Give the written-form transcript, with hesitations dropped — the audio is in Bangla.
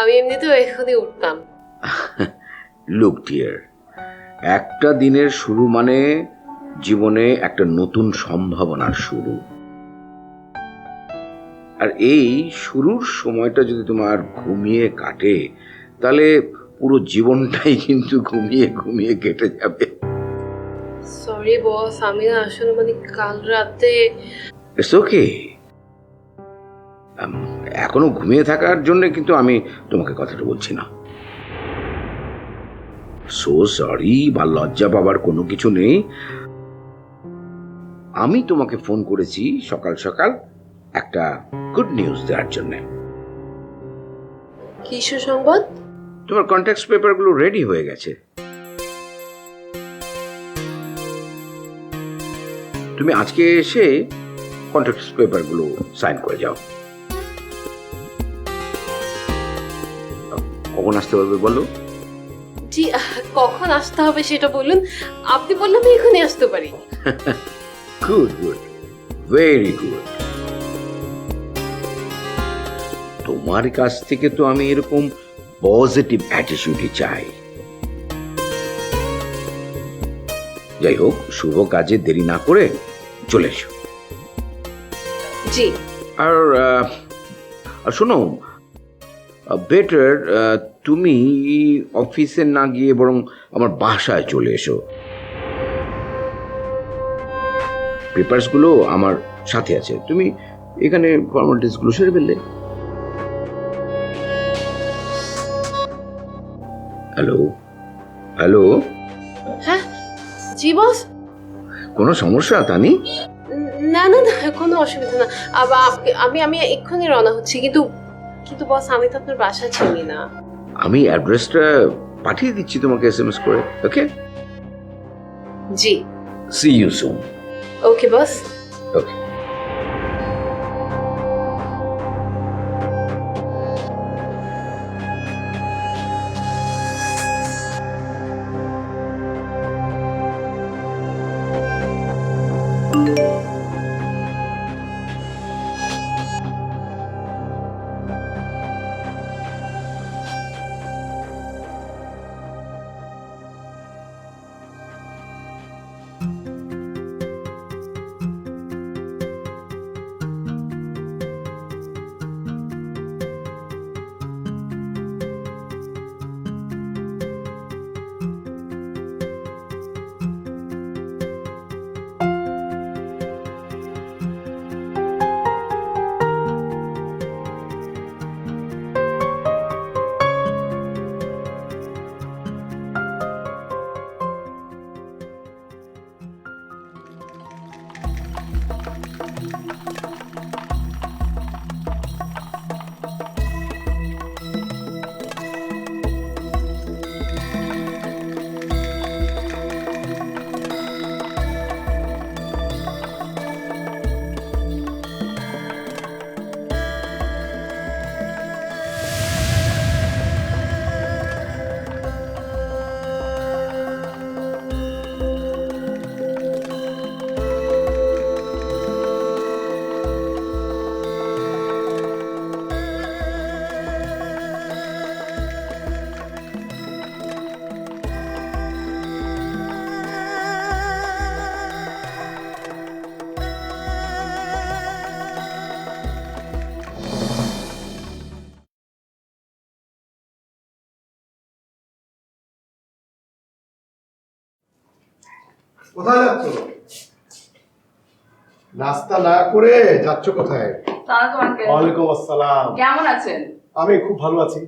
আমি এমনিতেও এখনই উঠতাম। লুক ডিয়ার, একটা দিনের শুরু মানে জীবনে একটা নতুন সম্ভাবনার শুরু। আর এই শুরুর সময়টা যদি তোমার ঘুমিয়ে কাটে তাহলে পুরো জীবনটাই কিন্তু ঘুমিয়ে ঘুমিয়ে কেটে যাবে। সরি বস, আমি না আসলে মানে কাল রাতে ইটস ওকে। এখনো ঘুমিয়ে থাকার জন্য কিন্তু আমি তোমাকে কথাটা বলছি না। সো সরি বা লজ্জা পাবার কোনো কিছু নেই। আমি তোমাকে ফোন করেছি সকাল সকাল একটা গুড নিউজ দেওয়ার জন্য। কি সুসংবাদ? তোমার কন্ট্যাক্ট পেপারগুলো রেডি হয়ে গেছে। তুমি আজকে এসে কন্ট্রাক্ট পেপারগুলো সাইন করে যাও। কখন আসতে পারবে বলো? জি, কখন আসতে হবে সেটা বলুন। আপনি বললে আমি এখনই আসতে পারি। Good good, very good. তোমার কাছ থেকে তো আমি এরকম পজিটিভ অ্যাটিটিউডই চাই। যাই হোক, শুভ কাজে দেরি না করে চলে এসো। জি। আর শোনো, বেটার তুমি অফিসে না গিয়ে বরং আমার বাসায় চলে এসো। পেপারসগুলো আমার সাথে আছে, তুমি এখানে ফর্মালিটিসগুলো সেরে ফেললে। হ্যালো হ্যালো, হ্যাঁ জি বস। কোনো সমস্যা তানি? না না না, কোনো অসুবিধা না। আবার আমি আমি এক্ষুনি রওনা হচ্ছি, কিন্তু কিন্তু বস আমি তো আপনার বাসা চিনি না। আমি অ্যাড্রেসটা পাঠিয়ে দিচ্ছি তোমাকে এসএমএস করে। ওকে, জি। See you soon. Okay boss. Okay. কোথায় যাচ্ছ? নাস্তা না করে যাচ্ছ কোথায়? আসসালামু আলাইকুম আঙ্কেল। ওয়ালাইকুম আসসালাম। কেমন আছেন? আমি খুব ভালো আছি।